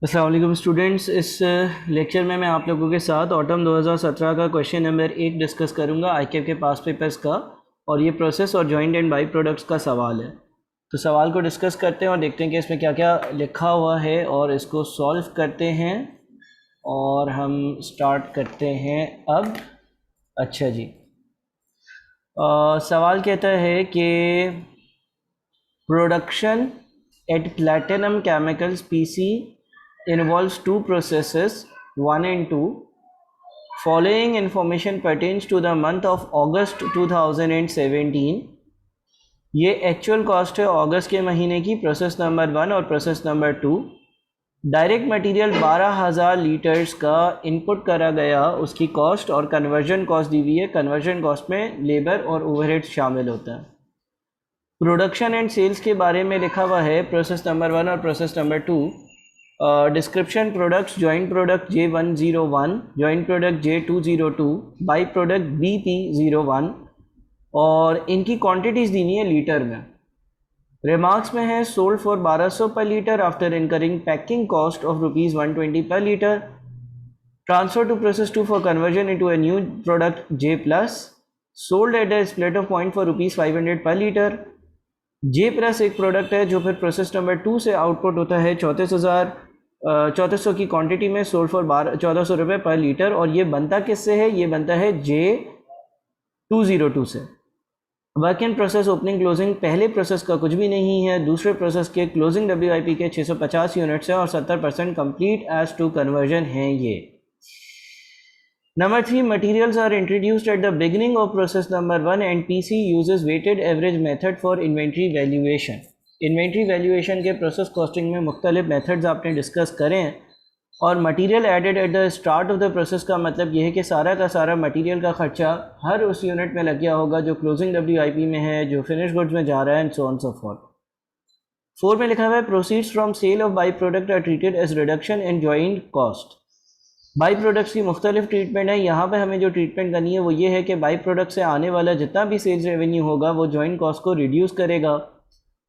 अस्सलाम वालेकुम स्टूडेंट्स। इस लेक्चर में मैं आप लोगों के साथ ऑटम 2017 का क्वेश्चन नंबर 1 डिस्कस करूंगा आईकेएफ के पास पेपर्स का, और ये प्रोसेस और जॉइंट एंड बाई प्रोडक्ट्स का सवाल है। तो सवाल को डिस्कस करते हैं और देखते हैं कि इसमें क्या क्या लिखा हुआ है और इसको सॉल्व करते हैं। और हम स्टार्ट करते हैं अब। अच्छा जी, सवाल कहता है कि production at Platinum Chemicals PC involves two processes 1 and 2. Following information pertains to the month of August 2017. ये एक्चुअल कॉस्ट है अगस्त के महीने की, प्रोसेस नंबर 1 और process number 2। Direct material 12,000 litres का इनपुट करा गया, उसकी कॉस्ट और कन्वर्जन कॉस्ट दी हुई है। कन्वर्जन कॉस्ट में लेबर और ओवरहेड्स शामिल होता है। प्रोडक्शन एंड सेल्स के बारे में लिखा हुआ है प्रोसेस नंबर 1 और process number 2। Description products joint product J101, joint product J202, by product BP01, और इनकी क्वांटिटीज़ दी हुई है लीटर में। रिमार्क्स में है sold for 1200 per litre after incurring packing cost of ₹120 per litre. Transfer to process 2 for conversion into a new product J+, sold at a split of point for ₹500 per litre. J+ एक product है जो फिर process number 2 से output होता है 3400 की quantity में, sold for 1400 रुपये पर लीटर। और ये बनता किससे है? ये बनता है J202 से। Work in process opening closing पहले प्रोसेस का कुछ भी नहीं है, दूसरे प्रोसेस के क्लोजिंग WIP के 650 यूनिट्स हैं और 70% कंप्लीट एज टू कन्वर्जन है ये। Number 3, materials are introduced at the beginning of process number 1 and PC uses weighted average method for inventory valuation. Inventory valuation के process costing में मुख्तलिफ methods आपने discuss करें। और material added at the start of the process का मतलब यह है कि सारा का सारा material का खर्चा हर उस यूनिट में लग गया होगा जो closing WIP में है, जो finished goods में जा रहा है, and so on so forth. 4 में लिखा हुआ है proceeds from sale of by product are treated as reduction in joint cost. By products की मुख्तलिफ ट्रीटमेंट है। यहाँ पे हमें जो ट्रीटमेंट करनी है वो ये है कि बाई प्रोडक्ट से आने वाला जितना भी सेल्स रेवेन्यू होगा वो जॉइंट कॉस्ट को रिड्यूस करेगा।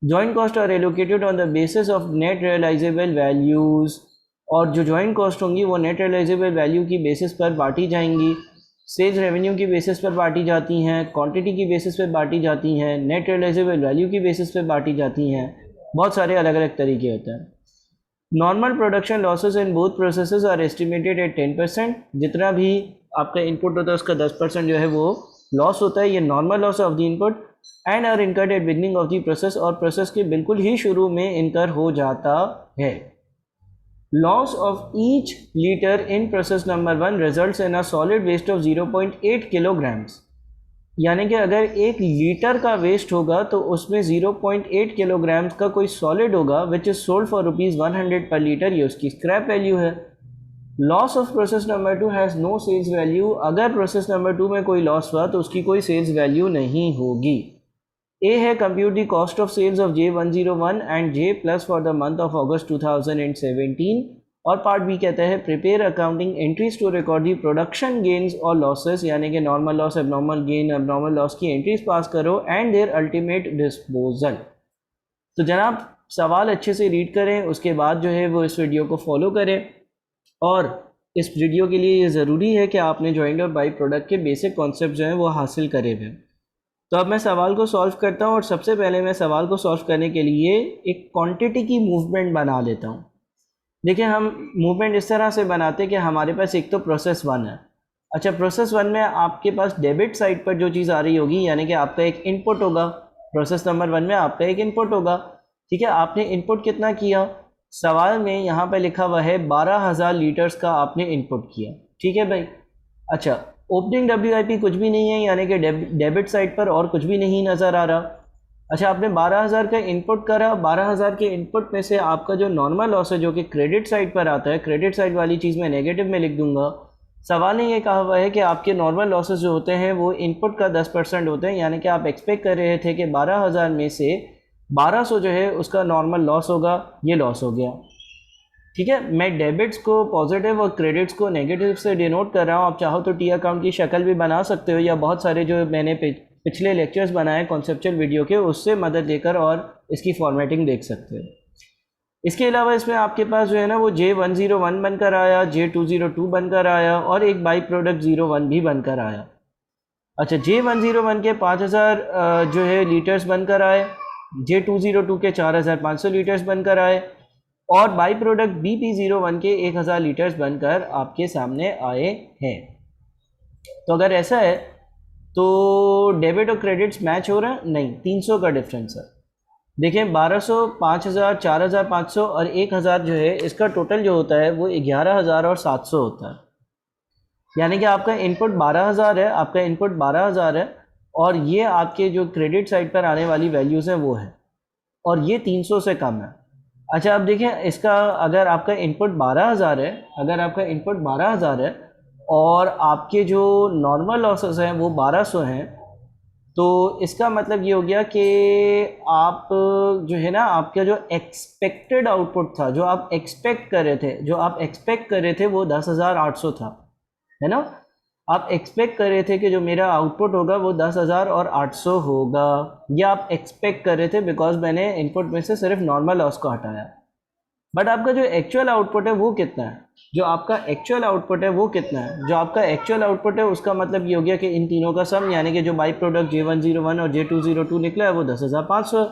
Joint cost are allocated on the basis of net realisable values, और जो जॉइंट कॉस्ट होंगी वो नेट रियलाइजेबल वैल्यू की बेसिस पर बांटी जाएंगी। सेल्स रेवेन्यू की बेसिस पर बांटी जाती हैं, क्वान्टिटी की बेसिस पर बांटी जाती हैं, नेट रियलाइजेबल वैल्यू की बेसिस पर बांटी जाती हैं। बहुत सारे अलग अलग तरीके होते हैं। Normal production losses in both processes are estimated at 10%। जितना भी आपका इनपुट होता है उसका 10% जो है वो लॉस होता है। ये normal loss of the input and are incurred at beginning of the process, और प्रोसेस के बिल्कुल ही शुरू में इनकर हो जाता है। Loss of each litre in process number 1 results in a solid waste of 0.8 kilograms. यानी कि अगर 1 लीटर का वेस्ट होगा तो उसमें 0.8 किलोग्राम्स का कोई सॉलिड होगा विच इज़ सोल्ड फॉर ₹100 पर लीटर। ये उसकी स्क्रैप वैल्यू है। Loss of process number 2 has no sales value. अगर प्रोसेस नंबर 2 में कोई लॉस हुआ तो उसकी कोई सेल्स वैल्यू नहीं होगी। ए है compute the cost of sales of J101 and J+ for the month of August 2017। और पार्ट बी कहता है prepare accounting entries to record the production gains और लॉसेस, यानी कि normal loss, abnormal gain, abnormal loss की entries pass करो and there ultimate disposal. तो जनाब सवाल अच्छे से रीड करें, उसके बाद जो है वो इस वीडियो को फॉलो करें। और इस वीडियो के लिए ये ज़रूरी है कि आपने जॉइंट और बाई प्रोडक्ट के बेसिक कॉन्सेप्ट जो हैं वो हासिल करे हुए। तो अब मैं सवाल को सॉल्व करता हूँ, और सबसे पहले मैं सवाल को सॉल्व करने के लिए एक क्वान्टिटी की मूवमेंट बना लेता हूँ। देखिए, हम मूवमेंट इस तरह से बनाते हैं कि हमारे पास एक तो प्रोसेस 1 है। अच्छा, प्रोसेस 1 में आपके पास डेबिट साइड पर जो चीज़ आ रही होगी, यानी कि आपका एक इनपुट होगा। प्रोसेस नंबर 1 में आपका एक इनपुट होगा। ठीक है, आपने इनपुट कितना किया? सवाल में यहाँ पे लिखा हुआ है 12,000 लीटर्स का आपने इनपुट किया। ठीक है भाई। अच्छा, ओपनिंग WIP कुछ भी नहीं है, यानी कि डेबिट साइड पर और कुछ भी नहीं नज़र आ रहा। अच्छा, आपने 12,000 का इनपुट करा। 12,000 के इनपुट में से आपका जो नॉर्मल लॉस है जो कि क्रेडिट साइड पर आता है, क्रेडिट साइड वाली चीज़ मैं नेगेटिव में लिख दूंगा। सवाल ने ये कहा हुआ है कि आपके नॉर्मल लॉसेस जो होते हैं वो इनपुट का 10% होते हैं, यानी कि आप एक्सपेक्ट कर रहे थे कि 12,000 में से 1200 जो है उसका नॉर्मल लॉस होगा। ये लॉस हो गया। ठीक है, मैं डेबिट्स को पॉजिटिव और क्रेडिट्स को नेगेटिव से डिनोट कर रहा हूँ। आप चाहो तो टी अकाउंट की शक्ल भी बना सकते हो, या बहुत सारे जो मैंने पिछले लेक्चर्स बनाए कॉन्सेप्चुअल वीडियो के, उससे मदद लेकर और इसकी फॉर्मेटिंग देख सकते हो। इसके अलावा इसमें आपके पास जो है ना वो J101 बनकर आया, J202 बनकर आया और एक बाई प्रोडक्ट 01 भी बनकर आया। अच्छा, J101 के 5000 जो है लीटर्स बनकर आए, J202 के 4500 लीटर्स बनकर आए और बाई प्रोडक्ट BP01 के 1000 लीटर्स बनकर आपके सामने आए हैं। तो अगर ऐसा है तो डेबिट और क्रेडिट्स मैच हो रहा है? नहीं, 300 का डिफरेंस है। देखें 1200, 5000, 4500 और 1000 जो है इसका टोटल जो होता है वो 11000 और 700 होता है। यानी कि आपका इनपुट 12000 है, आपका इनपुट 12000 है और ये आपके जो क्रेडिट साइड पर आने वाली वैल्यूज़ हैं वो है और ये 300 से कम है। अच्छा, अब देखें इसका अगर आपका इनपुट 12000 है, अगर आपका इनपुट 12000 है और आपके जो नॉर्मल लॉसेस हैं वो 1200 हैं, तो इसका मतलब ये हो गया कि आप जो है ना आपका जो एक्सपेक्टेड आउटपुट था, जो आप एक्सपेक्ट कर रहे थे वो 10,800 था, है ना। आप एक्सपेक्ट कर रहे थे कि जो मेरा आउटपुट होगा वो 10,800 होगा, या आप एक्सपेक्ट कर रहे थे बिकॉज मैंने इनपुट में से सिर्फ नॉर्मल लॉस को हटाया। बट आपका जो एक्चुअल आउटपुट है वो कितना है? जो आपका एक्चुअल आउटपुट है वो कितना है? जो आपका एक्चुअल आउटपुट है उसका मतलब ये हो गया कि इन तीनों का सम, यानी कि जो बाई प्रोडक्ट J101 और J202 निकला है वो 10,500 है।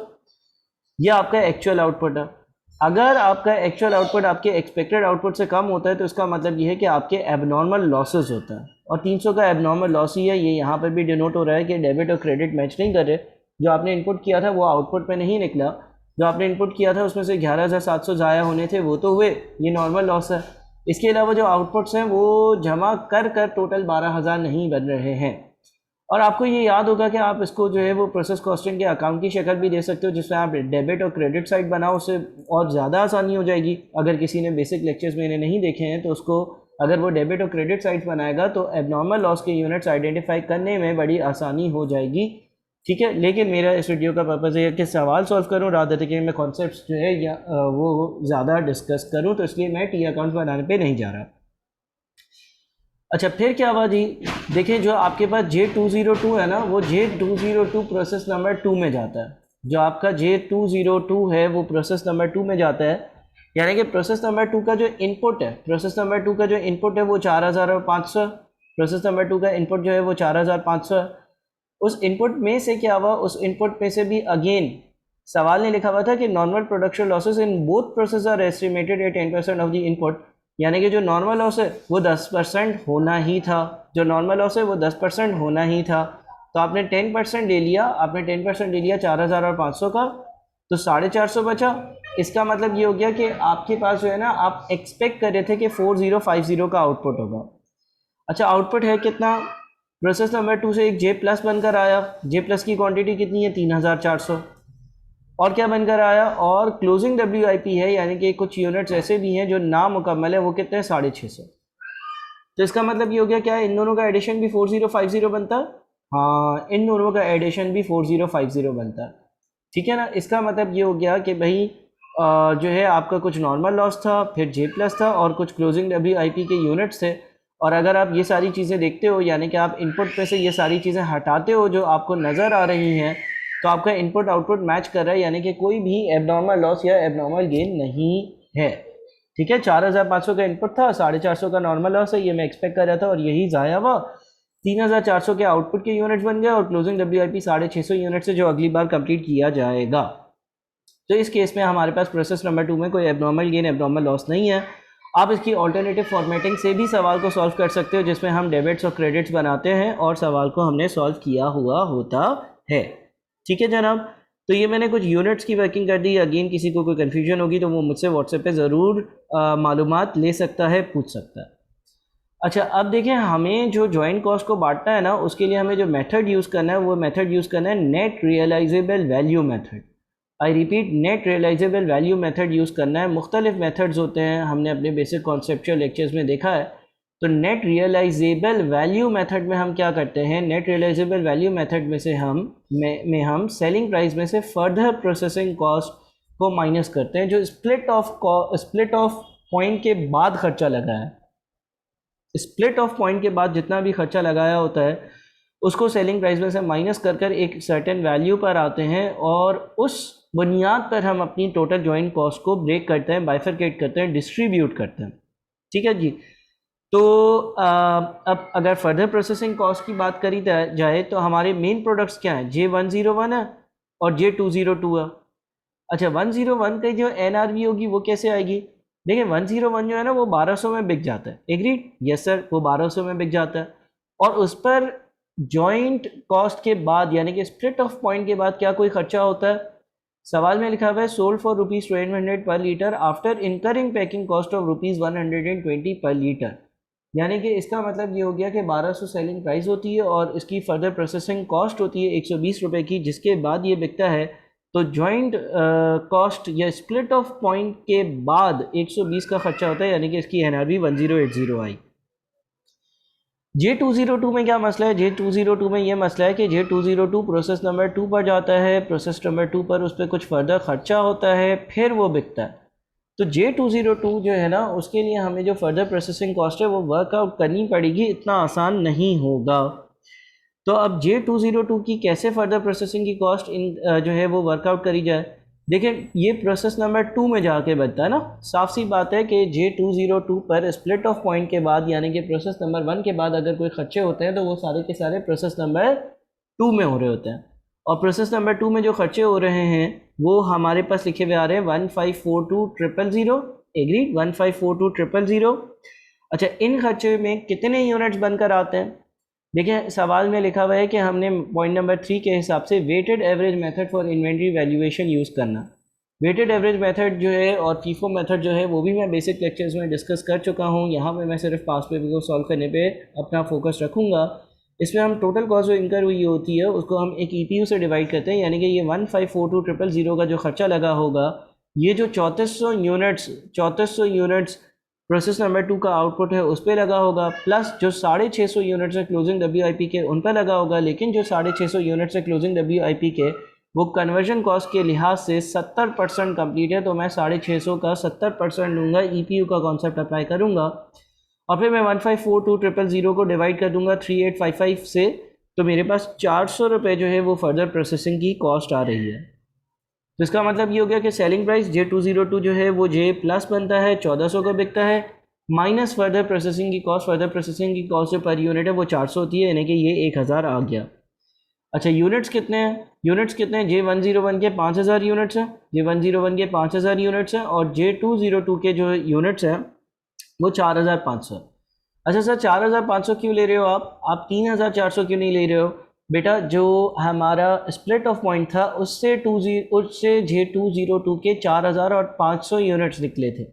ये आपका एक्चुअल आउटपुट है। अगर आपका एक्चुअल आउटपुट आपके एक्सपेक्टेड आउटपुट से कम होता है तो इसका मतलब ये है कि आपके एबनॉर्मल लॉसेस होता है, और 300 का एबनॉर्मल लॉस ही है। ये यहाँ पर भी डिनोट हो रहा है कि डेबिट और क्रेडिट मैच नहीं कर रहे। जो आपने इनपुट किया था वो आउटपुट में नहीं निकला, जो आपने इनपुट किया था उसमें से 11,700 ज़ाया होने थे वो तो हुए, ये नॉर्मल लॉस है। इसके अलावा जो आउटपुट्स हैं वो जमा कर टोटल 12,000 नहीं बन रहे हैं। और आपको ये याद होगा कि आप इसको जो है वो प्रोसेस कॉस्टिंग के अकाउंट की शक्ल भी दे सकते हो, जिसमें आप डेबिट और क्रेडिट साइड बनाओ, उससे और ज़्यादा आसानी हो जाएगी। अगर किसी ने बेसिक लेक्चर्स मैंने नहीं देखे हैं तो उसको अगर वो डेबिट और क्रेडिट साइड बनाएगा तो एबनॉर्मल लॉस के यूनिट्स आइडेंटिफाई करने में बड़ी आसानी हो जाएगी, ठीक है। लेकिन मेरा इस वीडियो का पर्पज़ है कि सवाल सॉल्व करूँ रादर दें कि मैं कॉन्सेप्ट्स जो है या वो ज़्यादा डिस्कस करूँ, तो इसलिए मैं टी अकाउंट बनाने पे नहीं जा रहा। अच्छा, फिर क्या हुआ जी? देखिए जो आपके पास J202 है ना, वो J202 प्रोसेस नंबर 2 में जाता है। जो आपका J202 है वो प्रोसेस नंबर 2 में जाता है, यानी कि प्रोसेस नंबर 2 का जो इनपुट है, प्रोसेस नंबर 2 का जो इनपुट है वो 4,500, प्रोसेस नंबर 2 का इनपुट जो है वो 4,500 है। उस इनपुट में से क्या हुआ? उस इनपुट में से भी अगेन सवाल ने लिखा हुआ था कि normal production losses in both process are estimated at 10% of the input, यानी कि जो नॉर्मल लॉस है वो 10% होना ही था, जो नॉर्मल लॉस है वो 10% होना ही था। तो आपने 10% ले लिया, आपने 10% ले लिया 4,500 का, तो 450 बचा। इसका मतलब ये हो गया कि आपके पास जो है ना आप एक्सपेक्ट कर रहे थे कि 4050 का आउटपुट होगा। अच्छा, आउटपुट है कितना? प्रोसेस नंबर 2 से एक J प्लस बनकर आया, J प्लस की क्वांटिटी कितनी है? 3,400। और क्या बनकर आया? और क्लोजिंग WIP है, यानी कि कुछ यूनिट्स ऐसे भी हैं जो नामुकम्मल है, वो कितने हैं? 650। तो इसका मतलब ये हो गया क्या इन दोनों का एडिशन भी 4050 बनता है? हाँ, इन दोनों का एडिशन भी 4050 बनता है, ठीक है ना। इसका मतलब ये हो गया कि भाई जो है आपका कुछ नॉर्मल लॉस था, फिर J प्लस था और कुछ क्लोजिंग WIP के यूनिट्स थे। और अगर आप ये सारी चीज़ें देखते हो, यानी कि आप इनपुट पे से ये सारी चीज़ें हटाते हो जो आपको नज़र आ रही हैं, तो आपका इनपुट आउटपुट मैच कर रहा है, यानी कि कोई भी एबनॉर्मल लॉस या एबनॉर्मल गेन नहीं है, ठीक है। 4,500 का इनपुट था, 450 का नॉर्मल लॉस है, ये मैं एक्सपेक्ट कर रहा था और यही ज़ाया हुआ। 3,400 के आउटपुट के यूनिट्स बन गए और क्लोजिंग WIP 650 यूनिट से जो अगली बार कंप्लीट किया जाएगा। तो इस केस में हमारे पास प्रोसेस नंबर 2 में कोई एबनॉर्मल गेन एबनॉर्मल लॉस नहीं है। आप इसकी ऑल्टरनेटिव फॉर्मेटिंग से भी सवाल को सॉल्व कर सकते हो, जिसमें हम डेबिट्स और क्रेडिट्स बनाते हैं और सवाल को हमने सॉल्व किया हुआ होता है, ठीक है जनाब। तो ये मैंने कुछ यूनिट्स की वर्किंग कर दी। अगेन किसी को कोई कन्फ्यूजन होगी तो वो मुझसे व्हाट्सएप पे ज़रूर मालूमात ले सकता है, पूछ सकता है। अच्छा, अब देखें हमें जो जॉइंट कॉस्ट को बांटना है ना, उसके लिए हमें जो मेथड यूज़ करना है वो मेथड यूज़ करना है net realisable value method. I repeat, net realisable value method use करना है। मुख्तलिफ मेथड्स होते हैं, हमने अपने बेसिक कॉन्सेप्चुअल लेक्चर्स में देखा है। तो नेट रियलाइजेबल वैल्यू मेथड में हम क्या करते हैं? नेट रियलाइजेबल वैल्यू मेथड में से हम सेलिंग प्राइस में से फर्दर प्रोसेसिंग कॉस्ट को माइनस करते हैं, जो स्प्लिट ऑफ पॉइंट के बाद खर्चा लगा है। स्प्लिट ऑफ पॉइंट के बाद जितना भी खर्चा लगाया होता है उसको सेलिंग प्राइस में से माइनस कर एक सर्टेन वैल्यू पर आते हैं, और उस बुनियाद पर हम अपनी टोटल जॉइंट कॉस्ट को ब्रेक करते हैं, बाइफरकेट करते हैं, डिस्ट्रीब्यूट करते हैं। ठीक है जी। तो अब अगर फर्दर प्रोसेसिंग कॉस्ट की बात करी जाए तो हमारे मेन प्रोडक्ट्स क्या हैं, J101 है और J202 है। अच्छा, 101 की जो NRV होगी वो कैसे आएगी? देखिए 101 जो है ना वो 1200 में बिक जाता है। एग्रीड? यस सर, वो 1200 में बिक जाता है और उस पर जॉइंट कॉस्ट के बाद यानी कि स्प्लिट ऑफ पॉइंट के बाद क्या कोई खर्चा होता है? सवाल में लिखा हुआ है sold for ₹1200 per litre after incurring packing cost of ₹120 per litre. यानी कि इसका मतलब ये हो गया कि 1200 सेलिंग प्राइस होती है और इसकी फर्दर प्रोसेसिंग कॉस्ट होती है 120 रुपये की, जिसके बाद ये बिकता है। तो जॉइंट कॉस्ट या स्प्लिट ऑफ पॉइंट के बाद 120 का खर्चा होता है, यानी कि इसकी NRV 1080 आई। J202 में क्या मसला है? J202 में ये मसला है कि J202 प्रोसेस नंबर 2 पर जाता है, प्रोसेस नंबर 2 पर उस पर कुछ फर्दर खर्चा होता है, फिर वो बिकता है। तो J202 जो है ना उसके लिए हमें जो फर्दर प्रोसेसिंग कॉस्ट है वो वर्कआउट करनी पड़ेगी, इतना आसान नहीं होगा। तो अब J202 की कैसे फर्दर प्रोसेसिंग की कॉस्ट जो है वो वर्कआउट करी जाए? देखिए ये प्रोसेस नंबर 2 में जाके बनता है ना, साफ सी बात है कि J202 पर स्प्लिट ऑफ पॉइंट के बाद यानी कि प्रोसेस नंबर 1 के बाद अगर कोई खर्चे होते हैं तो वो सारे के सारे प्रोसेस नंबर 2 में हो रहे होते हैं। और प्रोसेस नंबर 2 में जो खर्चे हो रहे हैं वो हमारे पास लिखे हुए आ रहे हैं 1542000। एग्री? 1542000। अच्छा, इन खर्चे में कितने यूनिट्स बनकर आते हैं? देखिए सवाल में लिखा हुआ है कि हमने पॉइंट नंबर 3 के हिसाब से weighted average method for inventory valuation use करना। वेटेड एवरेज मेथड जो है और फीफो मेथड जो है वो भी मैं बेसिक लेक्चर्स में डिस्कस कर चुका हूँ। यहाँ पे मैं सिर्फ पास पेपर को सॉल्व करने पे अपना फोकस रखूँगा। इसमें हम टोटल कॉस्ट जो इंकर हुई होती है उसको हम एक EPU से डिवाइड करते हैं, यानी कि ये 1542000 का जो खर्चा लगा होगा, ये जो 3400 यूनिट्स प्रोसेस नंबर 2 का आउटपुट है उस पर लगा होगा, प्लस जो 650 यूनिट्स है क्लोजिंग WIP के उन पर लगा होगा। लेकिन जो 650 यूनिट्स है क्लोजिंग WIP के वो कन्वर्जन कॉस्ट के लिहाज से 70% कम्प्लीट है, तो मैं 650 का 70% लूँगा, EPU का कॉन्सेप्ट अप्लाई करूँगा और फिर मैं 1542000 को डिवाइड कर दूँगा 3855 से, तो मेरे पास 400 रुपये जो है वो फर्दर प्रोसेसिंग की कॉस्ट आ रही है। तो इसका मतलब ये हो गया कि सेलिंग प्राइस J202 जो है वो J प्लस बनता है, 1400 का बिकता है, माइनस फर्दर प्रोसेसिंग की कॉस्ट। फर्दर प्रोसेसिंग की कॉस्ट जो पर यूनिट है वो 400 होती है, यानी कि ये 1000 आ गया। अच्छा, यूनिट्स कितने हैं? J101 के 5000 यूनिट्स हैं, J101 के 5000 यूनिट्स हैं और J202 के जो यूनिट्स हैं वो 4500। अच्छा सर, 4500 क्यों ले रहे हो आप 3400 क्यों नहीं ले रहे हो? बेटा जो हमारा स्प्लिट ऑफ पॉइंट था उससे J202 के 4500 यूनिट्स निकले थे,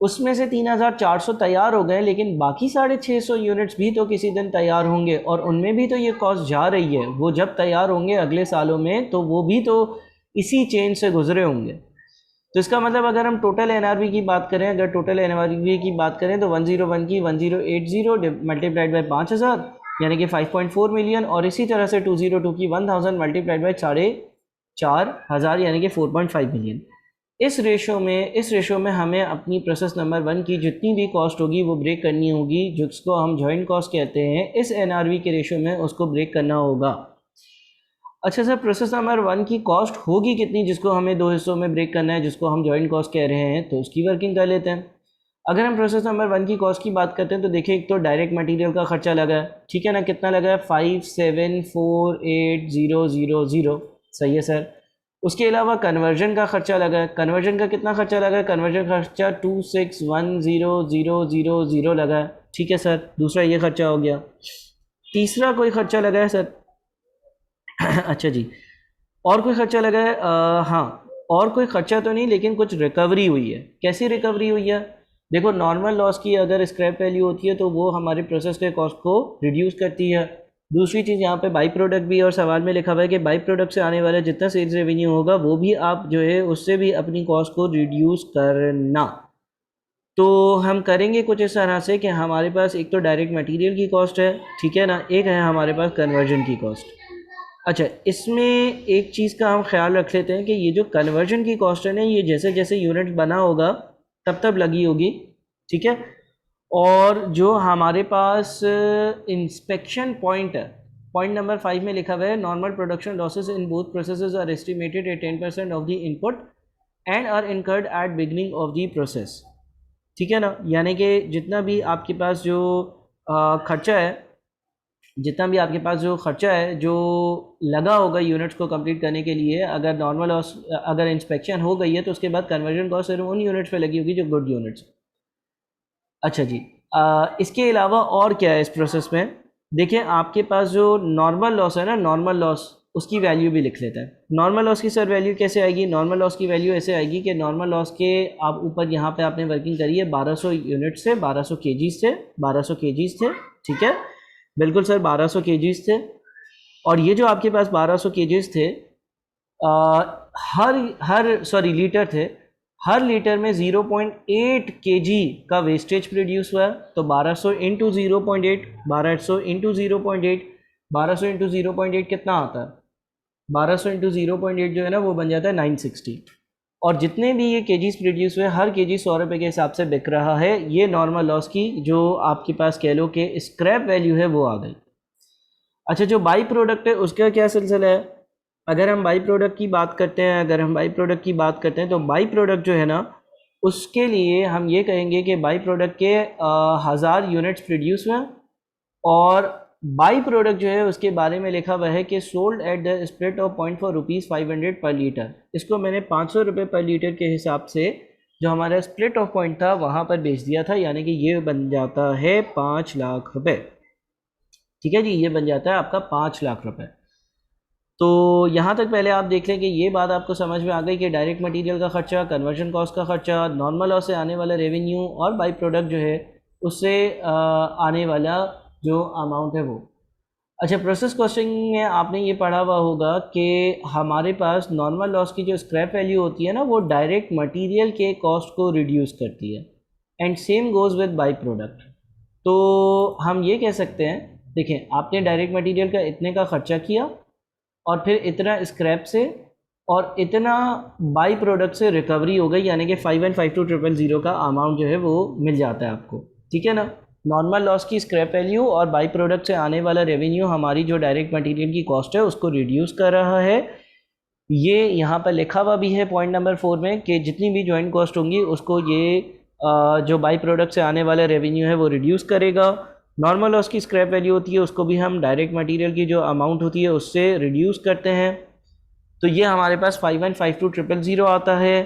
उसमें से 3400 तैयार हो गए, लेकिन बाकी 650 यूनिट्स भी तो किसी दिन तैयार होंगे और उनमें भी तो ये कॉस्ट जा रही है। वो जब तैयार होंगे अगले सालों में तो वो भी तो इसी चेन से गुजरे होंगे। तो इसका मतलब अगर हम टोटल NRV की बात करें, अगर टोटल NRV की बात करें तो 101 की 1080 मल्टीप्लाइड बाई 5000 यानी कि 5.4 मिलियन, और इसी तरह से 202 की 1000 मल्टीप्लाइड बाई 4500 यानी कि 4.5 मिलियन। इस रेशो में हमें अपनी प्रोसेस नंबर 1 की जितनी भी कॉस्ट होगी वो ब्रेक करनी होगी, जिसको हम जॉइंट कॉस्ट कहते हैं, इस NRV के रेशो में उसको ब्रेक करना होगा। अच्छा सर, प्रोसेस नंबर 1 की कॉस्ट होगी कितनी जिसको हमें दो हिस्सों में ब्रेक करना है, जिसको हम जॉइंट कॉस्ट कह रहे हैं, तो उसकी वर्किंग कर लेते हैं। अगर हम प्रोसेस नंबर 1 की कॉस्ट की बात करते हैं तो देखिए एक तो डायरेक्ट मटेरियल का खर्चा लगा है, ठीक है ना, कितना लगा है 5748,000। सही है सर। उसके अलावा कन्वर्जन का खर्चा लगा है, कन्वर्जन का कितना खर्चा लगा है? कन्वर्जन खर्चा 261000 लगा है, ठीक है सर। दूसरा ये खर्चा हो गया। तीसरा कोई खर्चा लगा है सर? अच्छा जी, और कोई खर्चा लगा है? हाँ, और कोई खर्चा तो नहीं, लेकिन कुछ रिकवरी हुई है। कैसी रिकवरी हुई है? देखो नॉर्मल लॉस की अगर स्क्रैप वैल्यू होती है तो वो हमारे प्रोसेस के कॉस्ट को रिड्यूस करती है। दूसरी चीज़ यहाँ पे बाई प्रोडक्ट भी, और सवाल में लिखा हुआ है कि बाई प्रोडक्ट से आने वाला जितना सेल्स रेवेन्यू होगा वो भी आप जो है उससे भी अपनी कॉस्ट को रिड्यूस करना। तो हम करेंगे कुछ इस तरह से कि हमारे पास एक तो डायरेक्ट मटेरियल की कॉस्ट है, ठीक है ना, एक है हमारे पास कन्वर्जन की कॉस्ट। अच्छा, इसमें एक चीज़ का हम ख्याल रख लेते हैं कि ये जो कन्वर्जन की कॉस्ट है ना, ये जैसे जैसे यूनिट बना होगा तब तब लगी होगी, ठीक है। और जो हमारे पास इंस्पेक्शन पॉइंट है, पॉइंट नंबर 5 में लिखा हुआ है normal production losses in both processes are estimated at 10% of the input and are incurred at beginning of the process. ठीक है ना, यानी कि जितना भी आपके पास जो खर्चा है, जितना भी आपके पास जो खर्चा है जो लगा होगा यूनिट्स को कंप्लीट करने के लिए, अगर नॉर्मल लॉस, अगर इंस्पेक्शन हो गई है तो उसके बाद कन्वर्जन कॉस्ट सिर्फ उन यूनिट्स पे लगी होगी जो गुड यूनिट्स। अच्छा जी, इसके अलावा और क्या है इस प्रोसेस में? देखिए आपके पास जो नॉर्मल लॉस है ना, नॉर्मल लॉस, उसकी वैल्यू भी लिख लेते हैं। नॉर्मल लॉस की सर वैल्यू कैसे आएगी? नॉर्मल लॉस की वैल्यू ऐसे आएगी कि नॉर्मल लॉस के आप ऊपर यहाँ पे आपने वर्किंग करी है 1200 यूनिट से, 1200 केजीज से, 1200 केजीज थे, ठीक है, बिल्कुल सर 1200 केजीज थे। और ये जो आपके पास 1200 केजीज थे, हर लीटर थे, हर लीटर में 0.8 केजी का वेस्टेज प्रोड्यूस हुआ है। तो 1200 इंटू 0.8, 1200 इंटू 0.8, 1200 इंटू 0.8 कितना आता है? 1200 इंटू 0.8 जो है ना वो बन जाता है 960। और जितने भी ये केजीज प्रोड्यूस हुए, हर केजी 100 रुपये के हिसाब से बिक रहा है। ये नॉर्मल लॉस की जो आपके पास कह लो कि स्क्रैप वैल्यू है वो आ गई। अच्छा, जो बाई प्रोडक्ट है उसका क्या सिलसिला है? अगर हम बाई प्रोडक्ट की बात करते हैं, तो बाई प्रोडक्ट जो है ना, उसके लिए हम ये कहेंगे कि बाई प्रोडक्ट के 1000 यूनिट्स प्रोड्यूस हुए, और बाई प्रोडक्ट जो है उसके बारे में लिखा हुआ है कि sold at the split of ₹0.4 पर लीटर। इसको मैंने 500 रुपये पर लीटर के हिसाब से जो हमारा स्प्लिट ऑफ पॉइंट था वहाँ पर बेच दिया था, यानी कि ये बन जाता है 5 लाख रुपये। ठीक है जी, ये बन जाता है आपका 5 लाख रुपये। तो यहाँ तक पहले आप देख लें कि ये बात आपको समझ में आ गई कि डायरेक्ट मटेरियल का खर्चा, कन्वर्जन कॉस्ट का खर्चा, नॉर्मल लॉस से आने वाला रेवेन्यू और बाई प्रोडक्ट जो है उससे आने वाला जो अमाउंट है वो। अच्छा, प्रोसेस कॉस्टिंग में आपने ये पढ़ा हुआ होगा कि हमारे पास नॉर्मल लॉस की जो स्क्रैप वैल्यू होती है ना, वो डायरेक्ट मटेरियल के कॉस्ट को रिड्यूस करती है, and same goes with by product. तो हम ये कह सकते हैं, देखें आपने डायरेक्ट मटेरियल का इतने का खर्चा किया और फिर इतना स्क्रैप से और इतना बाई प्रोडक्ट से रिकवरी हो गई, यानी कि 5152,000 का अमाउंट जो है वो मिल जाता है आपको। ठीक है ना, नॉर्मल लॉस की स्क्रैप वैल्यू और बाई प्रोडक्ट से आने वाला रेवेन्यू हमारी जो डायरेक्ट मटेरियल की कॉस्ट है उसको रिड्यूस कर रहा है। ये यहाँ पर लिखा हुआ भी है पॉइंट नंबर 4 में कि जितनी भी जॉइंट कॉस्ट होंगी उसको ये जो बाई प्रोडक्ट से आने वाला रेवेन्यू है वो रिड्यूस करेगा। नॉर्मल लॉस की स्क्रैप वैल्यू होती है, उसको भी हम डायरेक्ट मटेरियल की जो अमाउंट होती है उससे रिड्यूस करते हैं। तो ये हमारे पास 5152,000 आता है।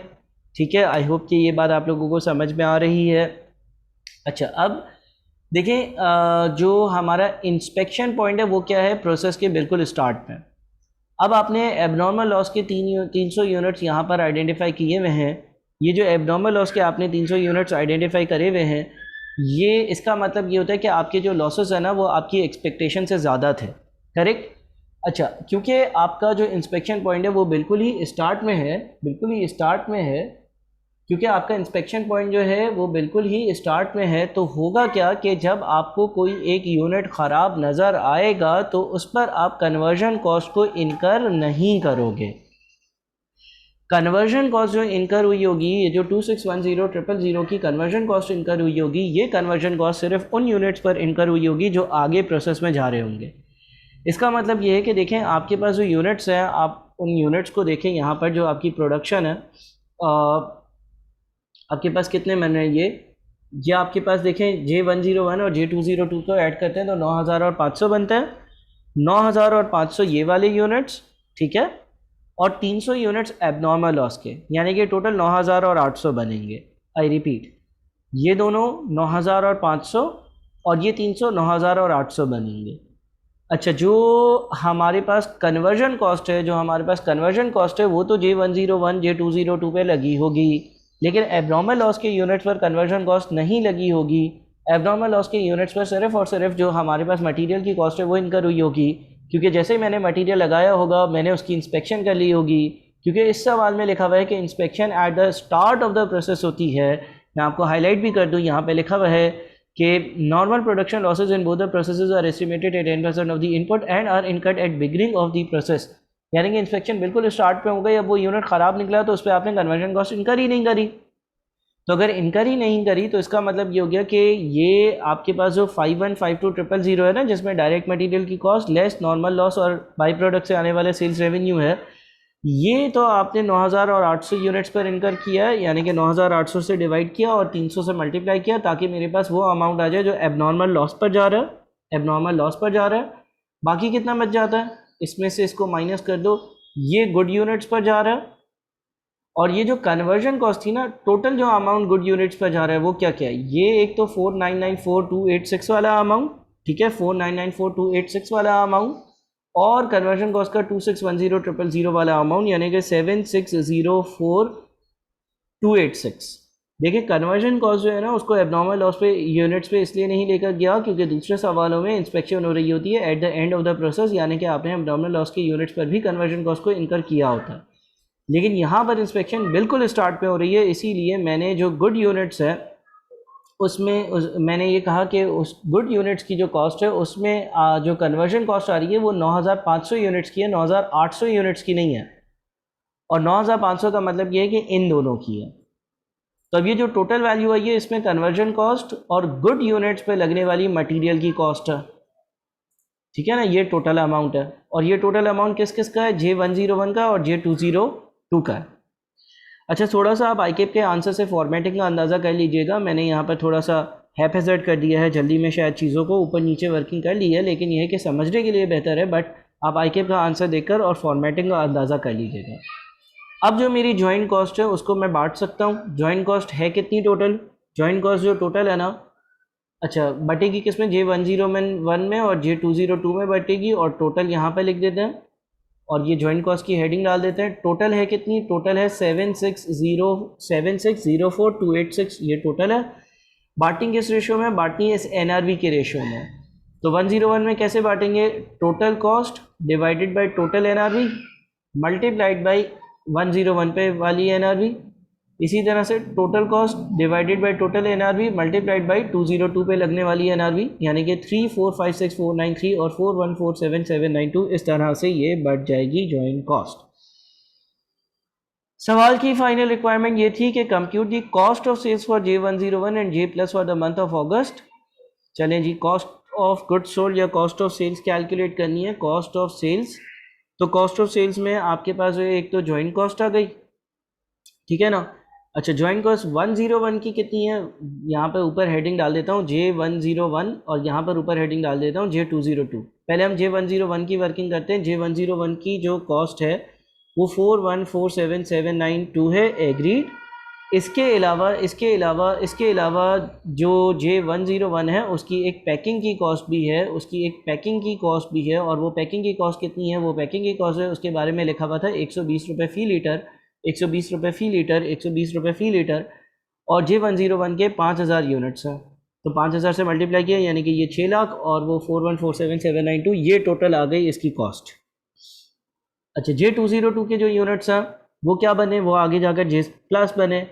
ठीक है, आई होप कि ये बात आप लोगों को समझ में आ रही है। अच्छा, अब देखें जो हमारा इंस्पेक्शन पॉइंट है वो क्या है? प्रोसेस के बिल्कुल स्टार्ट में। अब आपने एबनॉर्मल लॉस के 300 यूनिट्स यहाँ पर आइडेंटिफाई किए हुए हैं। ये जो एबनॉर्मल लॉस के आपने 300 यूनिट्स आइडेंटिफाई करे हुए हैं, ये इसका मतलब ये होता है कि आपके जो लॉसेस है ना वो आपकी एक्सपेक्टेशन से ज़्यादा थे, करेक्ट? अच्छा, क्योंकि आपका जो इंस्पेक्शन पॉइंट है वो बिल्कुल ही स्टार्ट में है, क्योंकि आपका इंस्पेक्शन पॉइंट जो है वो बिल्कुल ही स्टार्ट में है, तो होगा क्या कि जब आपको कोई एक यूनिट ख़राब नज़र आएगा तो उस पर आप कन्वर्जन कॉस्ट को इनकर नहीं करोगे। कन्वर्जन कॉस्ट जो इनकर हुई होगी, ये जो 2610,000 की कन्वर्जन कॉस्ट इनकर हुई होगी, ये कन्वर्जन कॉस्ट सिर्फ उन यूनिट्स पर इनकर हुई होगी जो आगे प्रोसेस में जा रहे होंगे। इसका मतलब ये है कि देखें आपके पास जो यूनिट्स हैं, आप उन यूनिट्स को देखें, यहाँ पर जो आपकी प्रोडक्शन है आपके पास कितने बन रहे हैं? ये आपके पास देखें J101 और J202 को ऐड करते हैं तो 9000 और 500 बनता है। 9000 और 500 ये वाले यूनिट्स, ठीक है, और 300 यूनिट्स एबनॉर्मल लॉस के, यानी कि टोटल 9000 और 800 बनेंगे। आई रिपीट, ये दोनों 9000 और 500 और ये 300 9000 और 800 बनेंगे। अच्छा, जो हमारे पास कन्वर्जन कॉस्ट है वो तो J101 J202 पे लगी होगी, लेकिन एबनॉर्मल लॉस के यूनिट्स पर कन्वर्जन कॉस्ट नहीं लगी होगी। एबनॉर्मल लॉस के यूनिट्स पर सिर्फ और सिर्फ जो हमारे पास मटेरियल की कॉस्ट है वो इनकर हुई होगी, क्योंकि जैसे ही मैंने मटेरियल लगाया होगा मैंने उसकी इंस्पेक्शन कर ली होगी, क्योंकि इस सवाल में लिखा हुआ है कि inspection at the start of the process होती है। मैं आपको हाईलाइट भी कर दूँ, यहाँ पे लिखा हुआ है कि normal production losses in both the processes are estimated at 10% of the input and are incurred at beginning of the process. यानी कि इंस्पेक्शन बिल्कुल स्टार्ट पे हो गई, अब वो यूनिट ख़राब निकला तो उस पर आपने कन्वर्जन कॉस्ट इनकर ही नहीं करी। तो अगर इनकर ही नहीं करी तो इसका मतलब ये हो गया कि ये आपके पास जो 5152,000 है ना, जिसमें डायरेक्ट मटेरियल की कॉस्ट लेस नॉर्मल लॉस और बाई प्रोडक्ट से आने वाले सेल्स रेवेन्यू है, ये तो आपने 9,800 यूनिट्स पर इनकर किया है, यानी कि 9,800 से डिवाइड किया और 300 से मल्टीप्लाई किया, ताकि मेरे पास वो अमाउंट आ जाए जो एबनॉर्मल लॉस पर जा रहा है, एबनॉर्मल लॉस पर जा रहा है। बाकी कितना बच जाता है, इसमें से इसको माइनस कर दो, ये गुड यूनिट्स पर जा रहा है। और ये जो कन्वर्जन कॉस्ट थी ना, टोटल जो अमाउंट गुड यूनिट्स पर जा रहा है वो क्या क्या है, ये एक तो 4,994,286 वाला अमाउंट, ठीक है, 4,994,286 वाला अमाउंट, और कन्वर्जन कॉस्ट का 2,610,000 वाला अमाउंट, यानी कि 7,604,286। देखिए कन्वर्जन कॉस्ट जो है ना, उसको एबनॉर्मल लॉस पे यूनिट्स पे इसलिए नहीं लेकर गया क्योंकि दूसरे सवालों में इंस्पेक्शन हो रही होती है at the end of the process, यानी कि आपने एबनॉर्मल लॉस के यूनिट्स पर भी कन्वर्जन कॉस्ट को इनकर किया होता है। लेकिन यहाँ पर इंस्पेक्शन बिल्कुल स्टार्ट पे हो रही है, इसीलिए मैंने जो गुड यूनिट्स है उसमें मैंने ये कहा कि उस गुड यूनिट्स की जो कॉस्ट है उसमें जो कन्वर्जन कॉस्ट आ रही है वो 9,500 यूनिट्स की है, 9,800 यूनिट्स की नहीं है। और 9,500 का मतलब ये है कि इन दोनों की है। तो अब ये जो टोटल वैल्यू आई है इसमें कन्वर्जन कॉस्ट और गुड यूनिट्स पे लगने वाली मटेरियल की कॉस्ट है, ठीक है ना, ये टोटल अमाउंट है। और ये टोटल अमाउंट किस किस का है, J101 का और J202 का है। अच्छा, थोड़ा सा आप आईकेप के आंसर से फॉर्मेटिंग का अंदाज़ा कर लीजिएगा। मैंने यहाँ पर थोड़ा सा हैफेजर्ड कर दिया है, जल्दी में शायद चीज़ों को ऊपर नीचे वर्किंग कर ली है, लेकिन यह है कि समझने के लिए बेहतर है, बट आप आईकेप का आंसर देखकर और फॉर्मेटिंग का अंदाज़ा कर लीजिएगा। अब जो मेरी जॉइंट कॉस्ट है उसको मैं बांट सकता हूँ। जॉइंट कॉस्ट है कितनी टोटल, जॉइंट कॉस्ट जो टोटल है ना, अच्छा बटेगी किस में, J101 में और J202 में बटेगी, और टोटल यहाँ पे लिख देते हैं और ये जॉइंट कॉस्ट की हेडिंग डाल देते हैं। टोटल है कितनी, टोटल है 7,604,286, ये टोटल है। बांटिंग किस रेशियो में, बांटनी है इस NRV के रेशियो में। तो 101 में कैसे बांटेंगे, total cost divided by total NRV multiplied by 101 पे वाली NRV। इसी तरह से total cost divided by total NRV multiplied by 202 पे लगने वाली NRV, यानी कि 3,456,493 और 4,147,792, इस तरह से ये बढ़ जाएगी जॉइंट कॉस्ट। सवाल की फाइनल रिक्वायरमेंट ये थी कि compute the cost of sales for J101 and J plus for the month of August. चलें जी, कॉस्ट ऑफ गुड्स सोल्ड या कॉस्ट ऑफ सेल्स कैलकुलेट करनी है। कॉस्ट ऑफ सेल्स, तो कॉस्ट ऑफ सेल्स में आपके पास एक तो जॉइंट कॉस्ट आ गई, ठीक है ना। अच्छा, जॉइंट कॉस्ट 101 की कितनी है, यहाँ पर ऊपर हेडिंग डाल देता हूँ J101 और यहाँ पर ऊपर हेडिंग डाल देता हूँ J202। पहले हम J101 की वर्किंग करते हैं। J101 की जो कॉस्ट है वो 4,147,792 है, एग्रीड। इसके अलावा जो J101 है उसकी एक पैकिंग की कॉस्ट भी है, और वो पैकिंग की कॉस्ट कितनी है, वो पैकिंग की कॉस्ट है उसके बारे में लिखा हुआ था 120 रुपये फ़ी लीटर, 120 रुपये फ़ी लीटर, 120 रुपये फ़ी लीटर। और J101 के 5,000 यूनिट्स हैं, तो 5,000 से मल्टीप्लाई किया यानी कि ये 6 लाख, और वो 4,147,792, ये टोटल आ गई इसकी कॉस्ट। अच्छा, J202 के जो यूनिट्स हैं वो क्या बने, वो आगे जाकर J प्लस बने।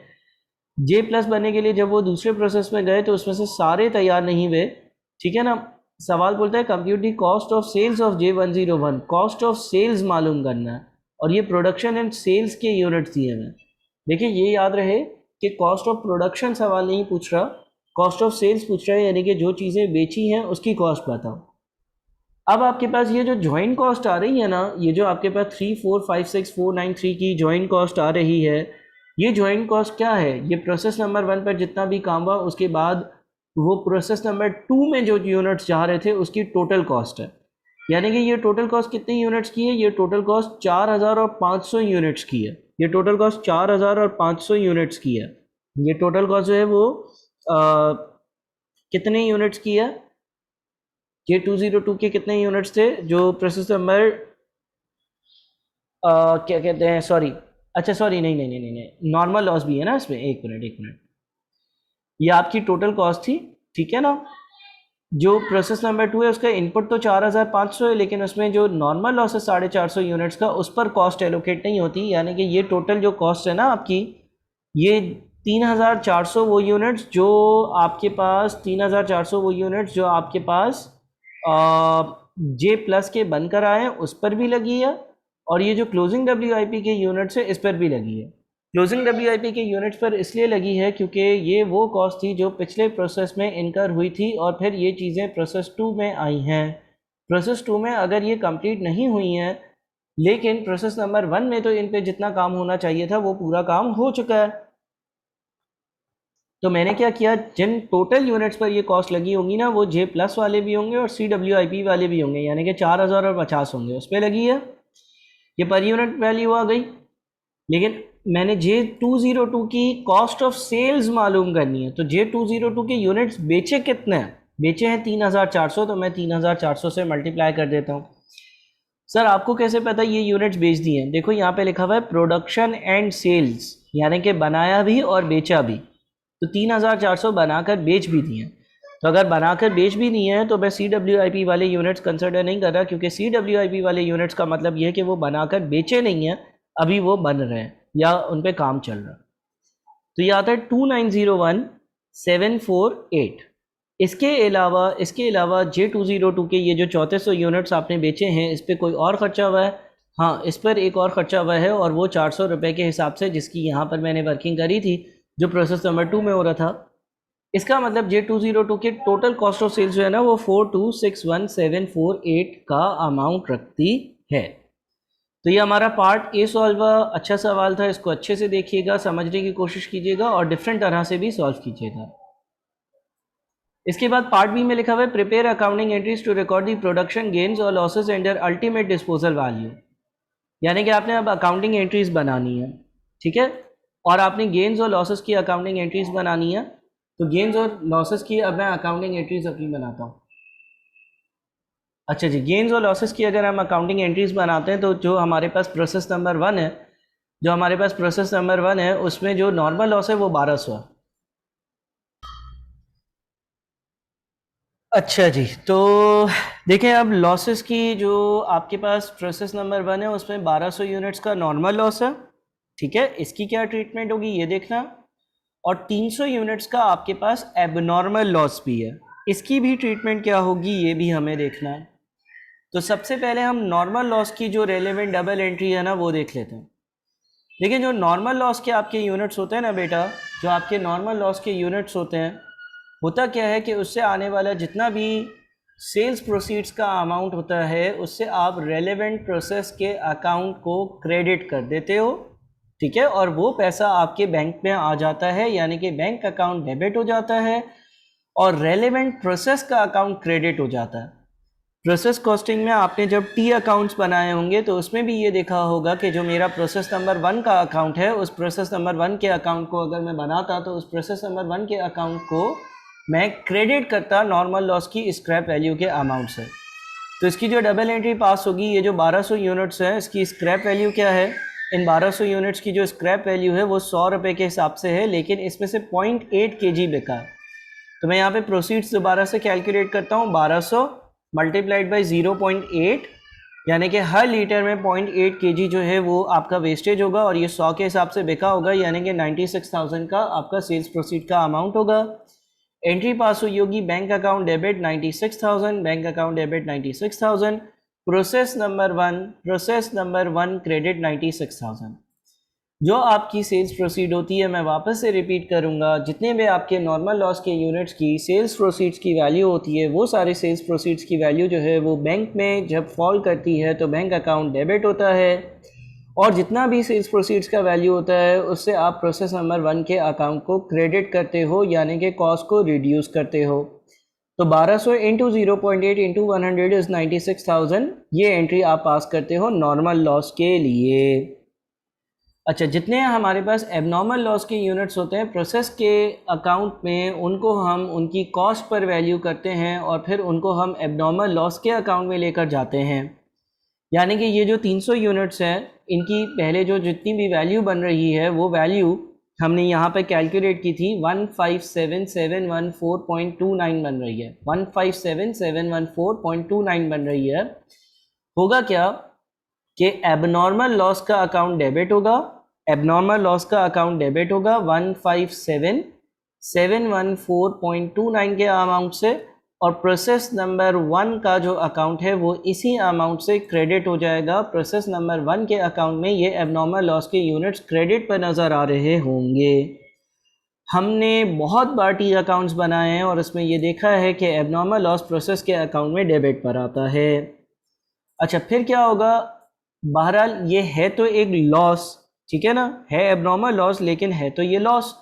J प्लस बनने के लिए जब वो दूसरे प्रोसेस में गए तो उसमें से सारे तैयार नहीं हुए, ठीक है ना। सवाल बोलता है compute the cost of sales of J101, cost of sales मालूम करना है, और ये प्रोडक्शन एंड सेल्स के यूनिट्स दिए हैं। देखिए ये याद रहे कि कॉस्ट ऑफ प्रोडक्शन सवाल नहीं पूछ रहा, कॉस्ट ऑफ सेल्स पूछ रहा है, यानी कि जो चीज़ें बेची हैं उसकी कॉस्ट बताओ। अब आपके पास ये जो जॉइंट कॉस्ट आ रही है ना, ये जो आपके पास 3,456,493 की जॉइंट कॉस्ट आ रही है, ये जॉइंट कॉस्ट क्या है, ये प्रोसेस नंबर 1 पर जितना भी काम हुआ उसके बाद वो प्रोसेस नंबर 2 में जो यूनिट्स जा रहे थे उसकी टोटल कॉस्ट है। यानी कि ये टोटल कॉस्ट कितनी यूनिट्स की है, ये टोटल कॉस्ट 4,500 यूनिट्स की है। ये टोटल कॉस्ट 4,500 यूनिट्स की है। ये टोटल कॉस्ट जो है वो कितने यूनिट्स की है, J202 के कितने यूनिट्स थे जो प्रोसेस नंबर क्या कहते हैं, सॉरी, अच्छा सॉरी, नहीं, नॉर्मल लॉस भी है ना इसमें, एक मिनट, ये आपकी टोटल कॉस्ट थी, ठीक है ना। जो प्रोसेस नंबर 2 है उसका इनपुट तो 4,500 है, लेकिन उसमें जो नॉर्मल लॉस है 450 यूनिट्स का, उस पर कॉस्ट एलोकेट नहीं होती, यानी कि ये टोटल जो कॉस्ट है ना आपकी, ये 3,400 वो यूनिट्स जो आपके पास 3,400 वो यूनिट्स जो आपके पास J प्लस के बनकर आए हैं उस पर भी लगी है, और ये जो क्लोजिंग WIP के यूनिट्स है इस पर भी लगी है। क्लोजिंग डब्ल्यूआईपी के यूनिट्स पर इसलिए लगी है क्योंकि ये वो कॉस्ट थी जो पिछले प्रोसेस में इनकर हुई थी और फिर ये चीज़ें प्रोसेस 2 में आई हैं। प्रोसेस 2 में अगर ये कंप्लीट नहीं हुई हैं, लेकिन प्रोसेस नंबर 1 में तो इन पे जितना काम होना चाहिए था वो पूरा काम हो चुका है। तो मैंने क्या किया, जिन टोटल यूनिट्स पर ये कॉस्ट लगी होंगी ना, वो जे प्लस वाले भी होंगे और CWIP वाले भी होंगे, यानी कि 4000 और 50 होंगे, उस पर लगी है। ये पर यूनिट वैल्यू आ गई। लेकिन मैंने J202 की कॉस्ट ऑफ सेल्स मालूम करनी है, तो J202 के यूनिट्स बेचे कितने हैं? बेचे हैं 3400, तो मैं 3400 से मल्टीप्लाई कर देता हूँ। सर आपको कैसे पता ये यूनिट्स बेच दिए हैं? देखो यहाँ पे लिखा हुआ है प्रोडक्शन एंड सेल्स, यानी कि बनाया भी और बेचा भी। तो 3400 बनाकर बेच भी दिए हैं। तो अगर बनाकर बेच भी नहीं है तो मैं CWIP वाले यूनिट्स कंसिडर नहीं कर रहा, क्योंकि CWIP वाले यूनिट्स का मतलब ये है कि वो बनाकर बेचे नहीं हैं, अभी वो बन रहे हैं या उन पे काम चल रहा है। तो ये आता है 2901748। इसके अलावा J202 के ये जो 3400 यूनिट्स आपने बेचे हैं, इस पर कोई और ख़र्चा हुआ है? हाँ, इस पर एक और ख़र्चा हुआ है, और वो 400 रुपये के हिसाब से, जिसकी यहाँ पर मैंने वर्किंग करी थी, जो प्रोसेस नंबर 2 में हो रहा था। इसका मतलब J202 के टोटल कॉस्ट ऑफ सेल्स जो है ना, वो 4261748 का अमाउंट रखती है। तो ये हमारा पार्ट ए सॉल्व हुआ। अच्छा सवाल था, इसको अच्छे से देखिएगा, समझने की कोशिश कीजिएगा और डिफरेंट तरह से भी सॉल्व कीजिएगा। इसके बाद पार्ट बी में लिखा हुआ है prepare accounting entries to record the production gains और losses and their ultimate disposal value. यानी कि आपने अब अकाउंटिंग एंट्रीज बनानी है, ठीक है, और आपने गेन्स और लॉसेस की अकाउंटिंग एंट्रीज बनानी है। तो गेन्स और लॉसेस की अब मैं अकाउंटिंग एंट्रीज अपनी बनाता हूँ। अच्छा जी, गेन्स और लॉसेस की अगर हम अकाउंटिंग एंट्रीज बनाते हैं, तो जो हमारे पास प्रोसेस नंबर 1 है, उसमें जो नॉर्मल लॉस है वो 1200 है। अच्छा जी, तो देखें अब लॉसेस की, जो आपके पास प्रोसेस नंबर 1 है उसमें 1200 यूनिट्स का नॉर्मल लॉस है, ठीक है, इसकी क्या ट्रीटमेंट होगी ये देखना। और 300 यूनिट्स का आपके पास एबनॉर्मल लॉस भी है, इसकी भी ट्रीटमेंट क्या होगी ये भी हमें देखना है। तो सबसे पहले हम नॉर्मल लॉस की जो रेलेवेंट डबल एंट्री है ना, वो देख लेते हैं। लेकिन जो नॉर्मल लॉस के आपके यूनिट्स होते हैं ना बेटा, जो आपके नॉर्मल लॉस के यूनिट्स होते हैं, होता क्या है कि उससे आने वाला जितना भी सेल्स प्रोसीड्स का अमाउंट होता है, उससे आप रेलेवेंट प्रोसेस के अकाउंट को क्रेडिट कर देते हो, ठीक है, और वो पैसा आपके बैंक में आ जाता है, यानी कि बैंक अकाउंट डेबिट हो जाता है और रेलेवेंट प्रोसेस का अकाउंट क्रेडिट हो जाता है। प्रोसेस कॉस्टिंग में आपने जब टी अकाउंट्स बनाए होंगे तो उसमें भी ये देखा होगा कि जो मेरा प्रोसेस नंबर 1 का अकाउंट है, उस प्रोसेस नंबर 1 के अकाउंट को अगर मैं बनाता तो उस प्रोसेस नंबर 1 के अकाउंट को मैं क्रेडिट करता नॉर्मल लॉस की स्क्रैप वैल्यू के अमाउंट से। तो इसकी जो डबल एंट्री पास होगी, ये जो 1200 यूनिट्स है, इसकी स्क्रैप वैल्यू क्या है? इन 1200 यूनिट्स की जो स्क्रैप वैल्यू है वो 100 रुपये के हिसाब से है, लेकिन इसमें से 0.8 kg बिका है। तो मैं यहाँ पे प्रोसीड्स दोबारा से कैलकुलेट करता हूँ, 1200 मल्टीप्लाइड बाई 0.8, यानी कि हर लीटर में 0.8 kg जो है वो आपका वेस्टेज होगा, और ये 100 के हिसाब से बिका होगा, यानी कि 96,000 का आपका सेल्स प्रोसीड का अमाउंट होगा। एंट्री पास हुई होगी bank account debit 96,000, bank account debit 96,000, process number 1 credit 96,000। जो आपकी सेल्स प्रोसीड होती है, मैं वापस से रिपीट करूंगा, जितने भी आपके नॉर्मल लॉस के यूनिट्स की सेल्स प्रोसीड्स की वैल्यू होती है, वो सारे सेल्स प्रोसीड्स की वैल्यू जो है वो बैंक में जब फॉल करती है तो बैंक अकाउंट डेबिट होता है, और जितना भी सेल्स प्रोसीड्स का वैल्यू होता है उससे आप प्रोसेस नंबर 1 के अकाउंट को क्रेडिट करते हो, यानी कि कॉस्ट को रिड्यूस करते हो। तो 1200 इंटू 0.8 इंटू 100 इज़ 96,000, ये एंट्री आप पास करते हो नॉर्मल लॉस के लिए। अच्छा, जितने हमारे पास एबनॉर्मल लॉस के यूनिट्स होते हैं प्रोसेस के अकाउंट में, उनको हम उनकी कॉस्ट पर वैल्यू करते हैं और फिर उनको हम एबनॉर्मल लॉस के अकाउंट में लेकर जाते हैं। यानी कि ये जो 300 यूनिट्स हैं, इनकी पहले जो जितनी भी वैल्यू बन रही है, वो वैल्यू हमने यहाँ पे कैलकुलेट की थी, 157,714.29 बन रही है, 157,714.29 बन रही है। होगा क्या कि एबनॉर्मल लॉस का अकाउंट डेबिट होगा, 157,714.29 के अमाउंट से, और प्रोसेस नंबर 1 का जो अकाउंट है वो इसी अमाउंट से क्रेडिट हो जाएगा। प्रोसेस नंबर 1 के अकाउंट में ये एबनॉर्मल लॉस के यूनिट्स क्रेडिट पर नज़र आ रहे होंगे। हमने बहुत बार टी अकाउंट्स बनाए हैं और इसमें ये देखा है कि एबनॉर्मल लॉस प्रोसेस के अकाउंट में डेबिट पर आता है। अच्छा, फिर क्या होगा? बहरहाल ये है तो एक लॉस, ठीक है ना, है एबनॉर्मल लॉस लेकिन है तो ये लॉस।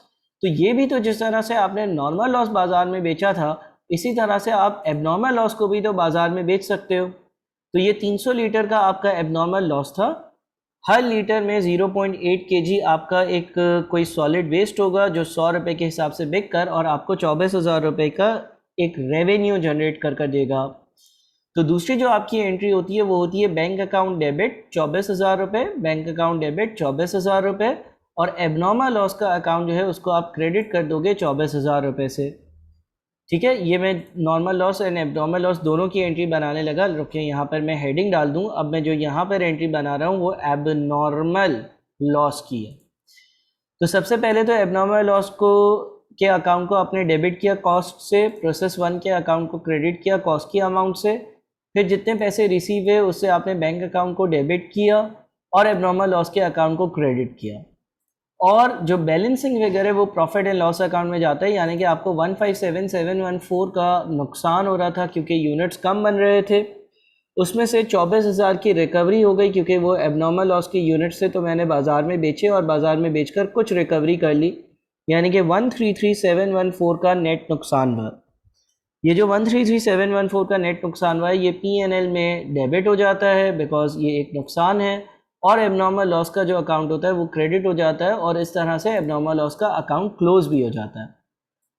तो ये भी तो जिस तरह से आपने नॉर्मल लॉस बाज़ार में बेचा था, इसी तरह से आप एबनॉर्मल लॉस को भी तो बाज़ार में बेच सकते हो। तो ये 300 लीटर का आपका एबनॉर्मल लॉस था। हर लीटर में 0.8 kg आपका एक कोई सॉलिड वेस्ट होगा जो 100 रुपये के हिसाब से बिक कर और आपको 24,000 रुपये का एक रेवेन्यू जनरेट कर देगा। तो दूसरी जो आपकी एंट्री होती है वो होती है बैंक अकाउंट डेबिट 24,000 रुपये, बैंक अकाउंट डेबिट 24,000 रुपये, और एबनॉर्मल लॉस का अकाउंट जो है उसको आप क्रेडिट कर दोगे 24,000 रुपये से। ठीक है, ये मैं normal loss and abnormal loss दोनों की एंट्री बनाने लगा। रुकिए, यहाँ पर मैं हेडिंग डाल दूँ। अब मैं जो यहाँ पर एंट्री बना रहा हूँ वो एबनॉर्मल लॉस की है। तो सबसे पहले तो एबनॉर्मल लॉस को के अकाउंट को आपने डेबिट किया कॉस्ट से, प्रोसेस 1 के अकाउंट को क्रेडिट किया कॉस्ट की अमाउंट से, फिर जितने पैसे रिसीव हुए उससे आपने बैंक अकाउंट को डेबिट किया और एबनॉर्मल लॉस के अकाउंट को क्रेडिट किया, और जो बैलेंसिंग फिगर है वो प्रॉफिट एंड लॉस अकाउंट में जाता है। यानी कि आपको 157,714 का नुकसान हो रहा था क्योंकि यूनिट्स कम बन रहे थे, उसमें से 24,000 की रिकवरी हो गई क्योंकि वो एबनॉर्मल लॉस की यूनिट्स से तो मैंने बाज़ार में बेचे और बाज़ार में बेचकर कुछ रिकवरी कर ली, यानी कि 133,714 का नेट नुकसान हुआ। ये जो 133,714 का नेट नुकसान हुआ है ये P&L में डेबिट हो जाता है बिकॉज ये एक नुकसान है, और एबनॉर्मल लॉस का जो अकाउंट होता है वो क्रेडिट हो जाता है, और इस तरह से एबनॉर्मल लॉस का अकाउंट क्लोज भी हो जाता है।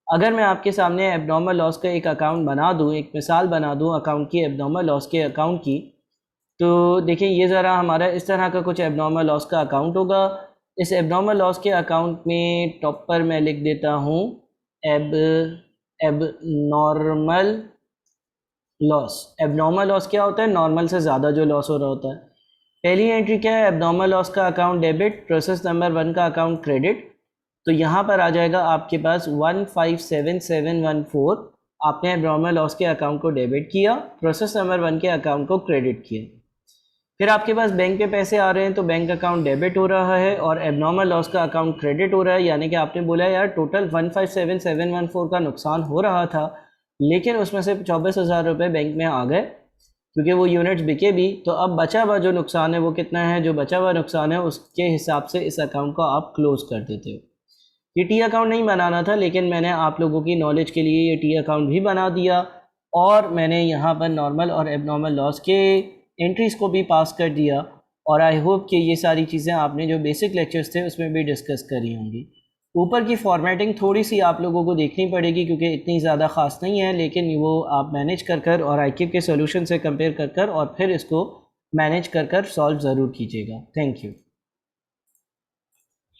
अगर मैं आपके सामने एबनॉर्मल लॉस का एक अकाउंट बना दूं, एक मिसाल बना दूं अकाउंट की, एबनॉर्मल लॉस के अकाउंट की, तो देखिए ये ज़रा हमारा इस तरह का कुछ एबनॉर्मल लॉस का अकाउंट होगा। इस एबनॉर्मल लॉस के अकाउंट में टॉप पर मैं लिख देता हूँ एबनॉर्मल लॉस। एबनॉर्मल लॉस क्या होता है? नॉर्मल से ज़्यादा जो लॉस हो रहा होता है। पहली एंट्री क्या है? एबनॉर्मल लॉस का अकाउंट डेबिट, प्रोसेस नंबर 1 का अकाउंट क्रेडिट। तो यहाँ पर आ जाएगा आपके पास 157,714। आपने एबनॉर्मल लॉस के अकाउंट को डेबिट किया, प्रोसेस नंबर 1 के अकाउंट को क्रेडिट किया। फिर आपके पास बैंक पे पैसे आ रहे हैं तो बैंक अकाउंट डेबिट हो रहा है और एबनॉर्मल लॉस का अकाउंट क्रेडिट हो रहा है। यानी कि आपने बोला यार टोटल 157,714 का नुकसान हो रहा था, लेकिन उसमें से 24,000 रुपये बैंक में आ गए क्योंकि वो यूनिट्स बिके भी। तो अब बचा हुआ जो नुकसान है वो कितना है? जो बचा हुआ नुकसान है उसके हिसाब से इस अकाउंट को आप क्लोज कर देते हो। ये टी अकाउंट नहीं बनाना था, लेकिन मैंने आप लोगों की नॉलेज के लिए ये टी अकाउंट भी बना दिया, और मैंने यहाँ पर नॉर्मल और एबनॉर्मल लॉस के एंट्रीज़ को भी पास कर दिया। और आई होप कि ये सारी चीज़ें आपने जो बेसिक लेक्चर्स थे उसमें भी डिस्कस करी होंगी। ऊपर की फॉर्मेटिंग थोड़ी सी आप लोगों को देखनी पड़ेगी क्योंकि इतनी ज़्यादा ख़ास नहीं है, लेकिन वो आप मैनेज कर और आईक्यूब के सोल्यूशन से कंपेयर कर और फिर इसको मैनेज कर सॉल्व ज़रूर कीजिएगा। Thank you.